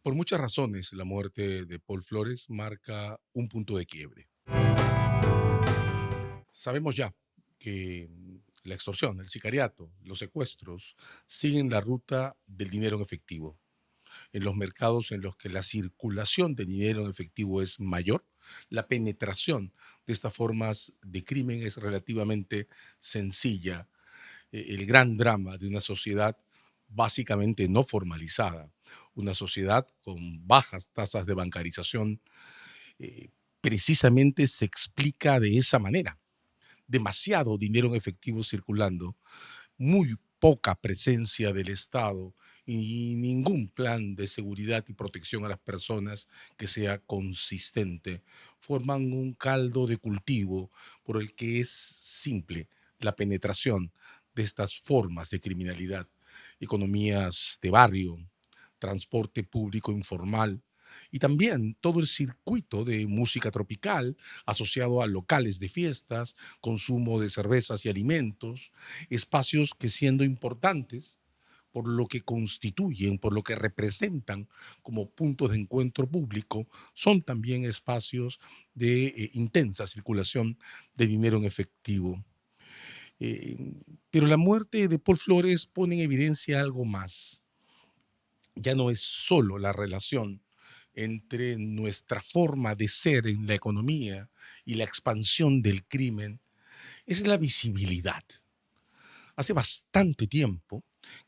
Por muchas razones, la muerte de Paul Flores marca un punto de quiebre. Sabemos ya que la extorsión, el sicariato, los secuestros siguen la ruta del dinero en efectivo. En los mercados en los que la circulación de dinero en efectivo es mayor, la penetración de estas formas de crimen es relativamente sencilla. El gran drama de una sociedad básicamente no formalizada, una sociedad con bajas tasas de bancarización, eh, precisamente se explica de esa manera. Demasiado dinero en efectivo circulando, muy poca presencia del Estado y ningún plan de seguridad y protección a las personas que sea consistente, forman un caldo de cultivo por el que es simple la penetración de estas formas de criminalidad, economías de barrio, transporte público informal y también todo el circuito de música tropical asociado a locales de fiestas, consumo de cervezas y alimentos, espacios que siendo importantes por lo que constituyen, por lo que representan como puntos de encuentro público, son también espacios de intensa circulación de dinero en efectivo. Eh, pero la muerte de Paul Flores pone en evidencia algo más. Ya no es solo la relación entre nuestra forma de ser en la economía y la expansión del crimen, es la visibilidad. Hace bastante tiempo,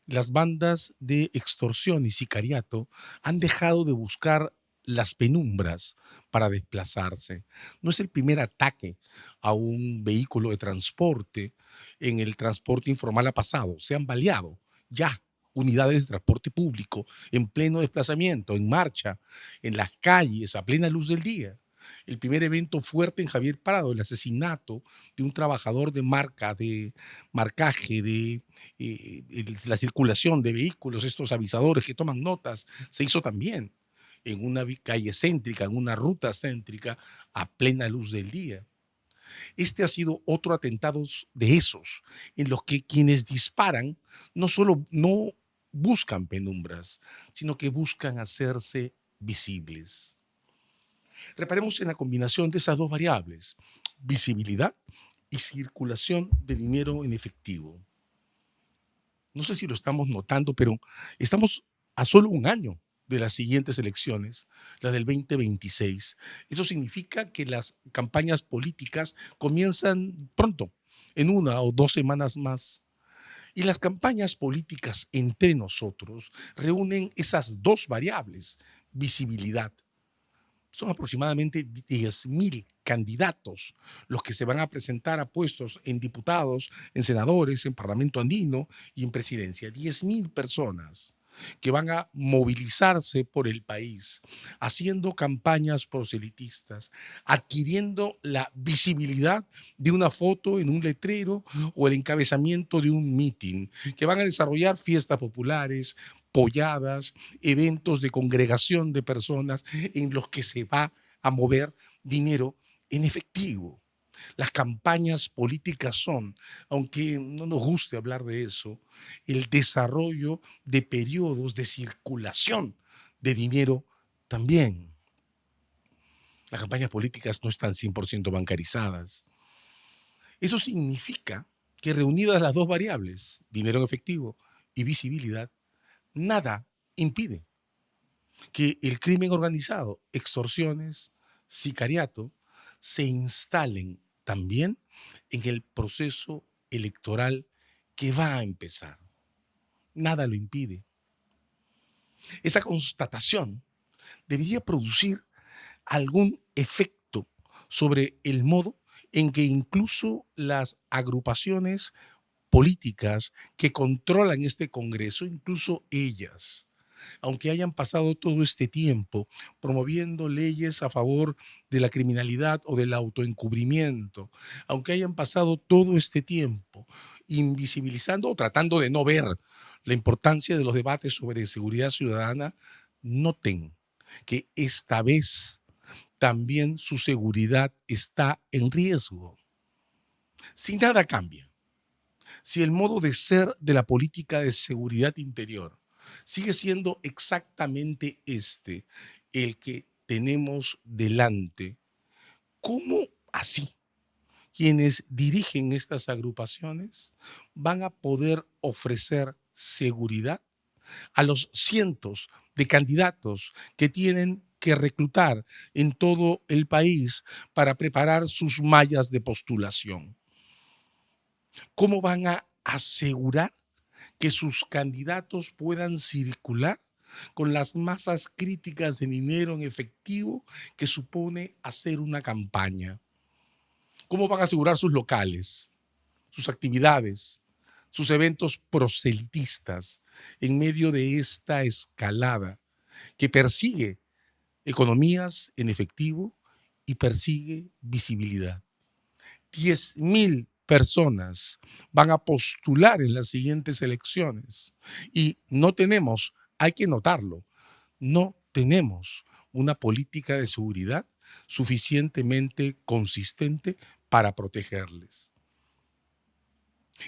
las bandas de extorsión y sicariato han dejado de buscar las penumbras para desplazarse. No es el primer ataque a un vehículo de transporte. En el transporte informal ha pasado, se han baleado ya unidades de transporte público en pleno desplazamiento, en marcha, en las calles, a plena luz del día. El primer evento fuerte en Javier Prado, el asesinato de un trabajador de marca, de marcaje, de la circulación de vehículos, estos avisadores que toman notas, se hizo también en una calle céntrica, en una ruta céntrica, a plena luz del día. Este ha sido otro atentado de esos, en los que quienes disparan no solo no buscan penumbras, sino que buscan hacerse visibles. Reparemos en la combinación de esas dos variables, visibilidad y circulación de dinero en efectivo. No sé si lo estamos notando, pero estamos a solo un año de las siguientes elecciones, la del 2026. Eso significa que las campañas políticas comienzan pronto, en 1 o 2 semanas más. Y las campañas políticas entre nosotros reúnen esas dos variables, visibilidad. Son aproximadamente 10.000 candidatos los que se van a presentar a puestos en diputados, en senadores, en Parlamento andino y en presidencia. 10.000 personas que van a movilizarse por el país, haciendo campañas proselitistas, adquiriendo la visibilidad de una foto en un letrero o el encabezamiento de un mitin, que van a desarrollar fiestas populares, polladas, eventos de congregación de personas en los que se va a mover dinero en efectivo. Las campañas políticas son, aunque no nos guste hablar de eso, el desarrollo de periodos de circulación de dinero también. Las campañas políticas no están 100% bancarizadas. Eso significa que reunidas las dos variables, dinero en efectivo y visibilidad, nada impide que el crimen organizado, extorsiones, sicariato, se instalen también en el proceso electoral que va a empezar. Nada lo impide. Esa constatación debería producir algún efecto sobre el modo en que incluso las agrupaciones políticas que controlan este Congreso, incluso ellas, aunque hayan pasado todo este tiempo promoviendo leyes a favor de la criminalidad o del autoencubrimiento, aunque hayan pasado todo este tiempo invisibilizando o tratando de no ver la importancia de los debates sobre seguridad ciudadana, noten que esta vez también su seguridad está en riesgo. Si nada cambia, si el modo de ser de la política de seguridad interior sigue siendo exactamente este, el que tenemos delante. ¿Cómo así? Quienes dirigen estas agrupaciones van a poder ofrecer seguridad a los cientos de candidatos que tienen que reclutar en todo el país para preparar sus mallas de postulación. ¿Cómo van a asegurar que sus candidatos puedan circular con las masas críticas de dinero en efectivo que supone hacer una campaña? ¿Cómo van a asegurar sus locales, sus actividades, sus eventos proselitistas en medio de esta escalada que persigue economías en efectivo y persigue visibilidad? 10.000 personas van a postular en las siguientes elecciones y no tenemos, hay que notarlo, no tenemos una política de seguridad suficientemente consistente para protegerles.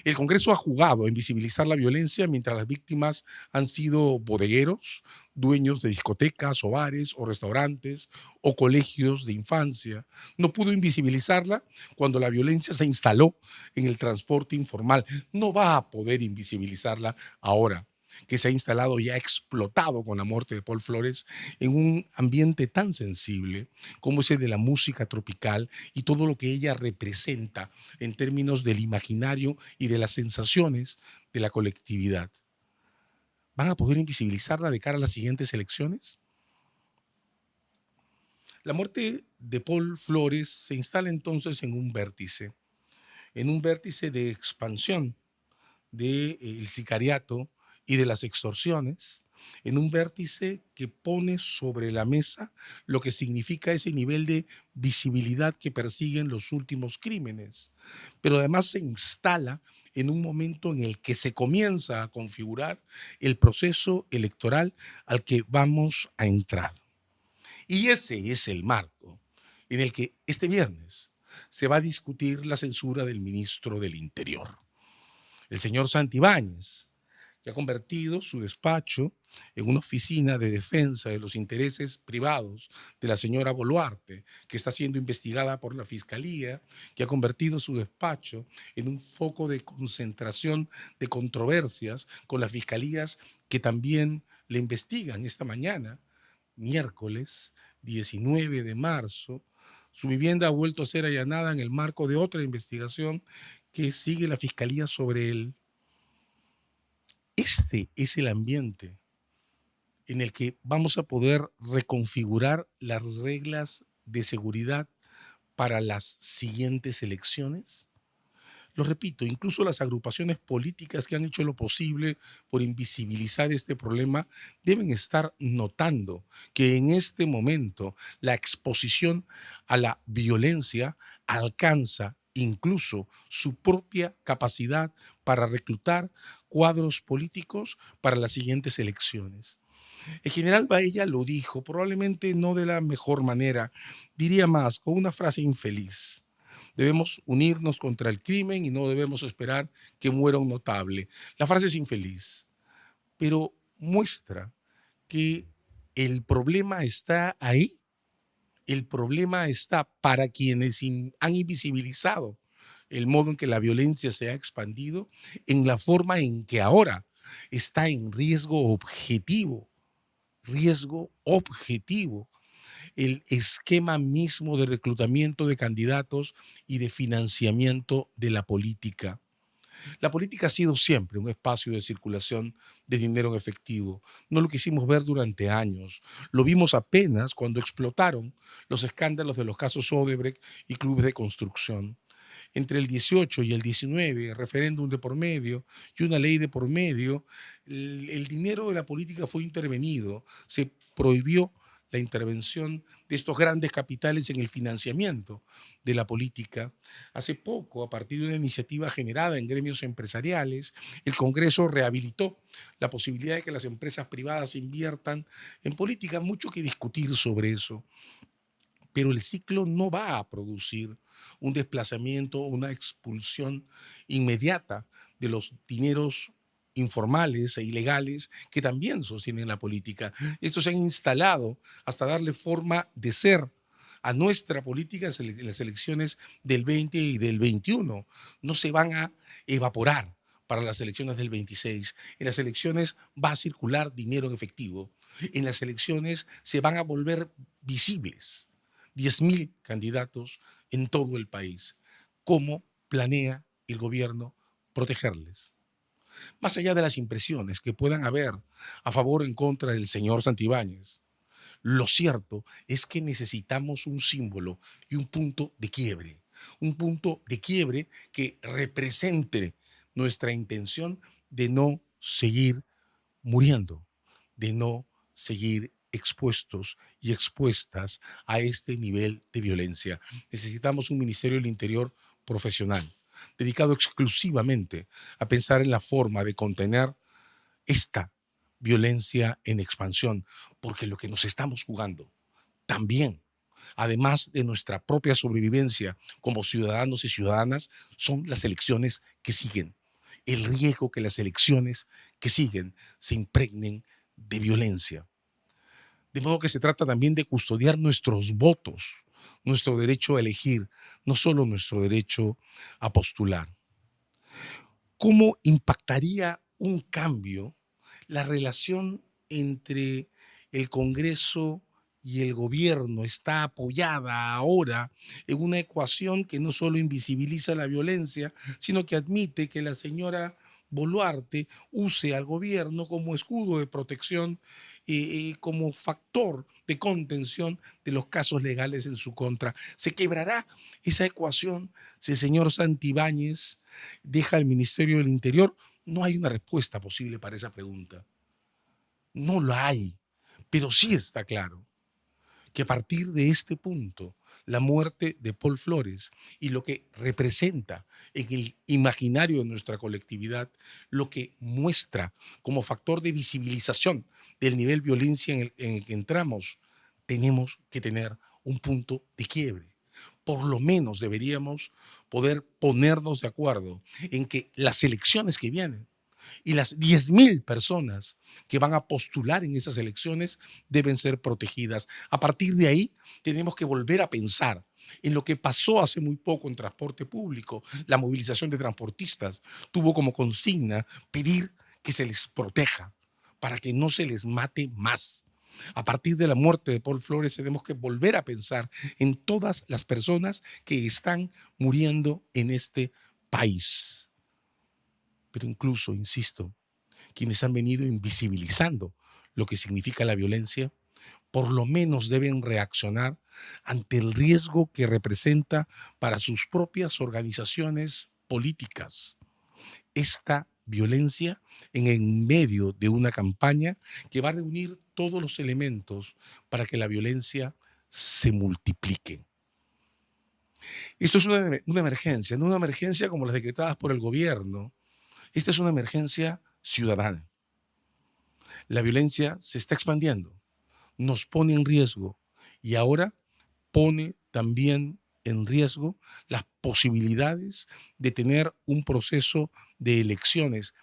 El Congreso ha jugado a invisibilizar la violencia mientras las víctimas han sido bodegueros, dueños de discotecas o bares o restaurantes o colegios de infancia. No pudo invisibilizarla cuando la violencia se instaló en el transporte informal. No va a poder invisibilizarla ahora que se ha instalado y ha explotado con la muerte de Paul Flores en un ambiente tan sensible como ese de la música tropical y todo lo que ella representa en términos del imaginario y de las sensaciones de la colectividad. ¿Van a poder invisibilizarla de cara a las siguientes elecciones? La muerte de Paul Flores se instala entonces en un vértice de expansión del sicariato y de las extorsiones, en un vértice que pone sobre la mesa lo que significa ese nivel de visibilidad que persiguen los últimos crímenes, pero además se instala en un momento en el que se comienza a configurar el proceso electoral al que vamos a entrar. Y ese es el marco en el que este viernes se va a discutir la censura del ministro del Interior, el señor Santibáñez, que ha convertido su despacho en una oficina de defensa de los intereses privados de la señora Boluarte, que está siendo investigada por la Fiscalía, que ha convertido su despacho en un foco de concentración de controversias con las fiscalías que también le investigan. Esta mañana, miércoles 19 de marzo, su vivienda ha vuelto a ser allanada en el marco de otra investigación que sigue la Fiscalía sobre él. Este es el ambiente en el que vamos a poder reconfigurar las reglas de seguridad para las siguientes elecciones. Lo repito, incluso las agrupaciones políticas que han hecho lo posible por invisibilizar este problema deben estar notando que en este momento la exposición a la violencia alcanza incluso su propia capacidad para reclutar cuadros políticos para las siguientes elecciones. El general Baella lo dijo, probablemente no de la mejor manera, diría más, con una frase infeliz. Debemos unirnos contra el crimen y no debemos esperar que muera un notable. La frase es infeliz, pero muestra que el problema está ahí. El problema está para quienes han invisibilizado el modo en que la violencia se ha expandido, en la forma en que ahora está en riesgo objetivo el esquema mismo de reclutamiento de candidatos y de financiamiento de la política. La política ha sido siempre un espacio de circulación de dinero en efectivo. No lo quisimos ver durante años. Lo vimos apenas cuando explotaron los escándalos de los casos Odebrecht y clubes de construcción. Entre el 18 y el 19, referéndum de por medio y una ley de por medio, el dinero de la política fue intervenido. Se prohibió la intervención de estos grandes capitales en el financiamiento de la política. Hace poco, a partir de una iniciativa generada en gremios empresariales, el Congreso rehabilitó la posibilidad de que las empresas privadas inviertan en política. Mucho que discutir sobre eso, pero el ciclo no va a producir un desplazamiento o una expulsión inmediata de los dineros informales e ilegales que también sostienen la política. Estos se han instalado hasta darle forma de ser a nuestra política en las elecciones del 20 y del 21. No se van a evaporar para las elecciones del 26. En las elecciones va a circular dinero en efectivo. En las elecciones se van a volver visibles 10.000 candidatos en todo el país. ¿Cómo planea el gobierno protegerles? Más allá de las impresiones que puedan haber a favor o en contra del señor Santibáñez, lo cierto es que necesitamos un símbolo y un punto de quiebre que represente nuestra intención de no seguir muriendo, de no seguir expuestos y expuestas a este nivel de violencia. Necesitamos un Ministerio del Interior profesional, dedicado exclusivamente a pensar en la forma de contener esta violencia en expansión, porque lo que nos estamos jugando también, además de nuestra propia sobrevivencia como ciudadanos y ciudadanas, son las elecciones que siguen. El riesgo que las elecciones que siguen se impregnen de violencia. De modo que se trata también de custodiar nuestros votos, nuestro derecho a elegir, no solo nuestro derecho a postular. ¿Cómo impactaría un cambio la relación entre el Congreso y el gobierno? Está apoyada ahora en una ecuación que no solo invisibiliza la violencia, sino que admite que la señora Boluarte use al gobierno como escudo de protección y como factor de contención de los casos legales en su contra. ¿Se quebrará esa ecuación si el señor Santibáñez deja el Ministerio del Interior? No hay una respuesta posible para esa pregunta. No la hay, pero sí está claro que a partir de este punto, la muerte de Paul Flores y lo que representa en el imaginario de nuestra colectividad, lo que muestra como factor de visibilización del nivel de violencia en el que entramos, tenemos que tener un punto de quiebre. Por lo menos deberíamos poder ponernos de acuerdo en que las elecciones que vienen y las 10.000 personas que van a postular en esas elecciones deben ser protegidas. A partir de ahí, tenemos que volver a pensar en lo que pasó hace muy poco en transporte público. La movilización de transportistas tuvo como consigna pedir que se les proteja para que no se les mate más. A partir de la muerte de Paul Flores tenemos que volver a pensar en todas las personas que están muriendo en este país. Pero incluso, insisto, quienes han venido invisibilizando lo que significa la violencia, por lo menos deben reaccionar ante el riesgo que representa para sus propias organizaciones políticas esta violencia en el medio de una campaña que va a reunir todos los elementos para que la violencia se multiplique. Esto es una emergencia, no una emergencia como las decretadas por el gobierno. Esta es una emergencia ciudadana. La violencia se está expandiendo, nos pone en riesgo y ahora pone también en riesgo las posibilidades de tener un proceso de elecciones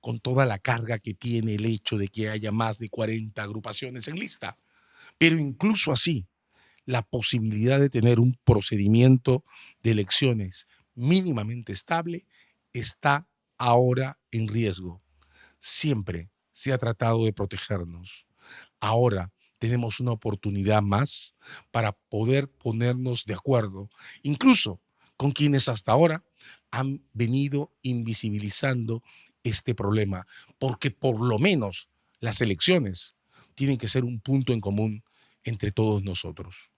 con toda la carga que tiene el hecho de que haya más de 40 agrupaciones en lista. Pero incluso así, la posibilidad de tener un procedimiento de elecciones mínimamente estable está ahora en riesgo. Siempre se ha tratado de protegernos. Ahora tenemos una oportunidad más para poder ponernos de acuerdo, incluso con quienes hasta ahora han venido invisibilizando este problema, porque por lo menos las elecciones tienen que ser un punto en común entre todos nosotros.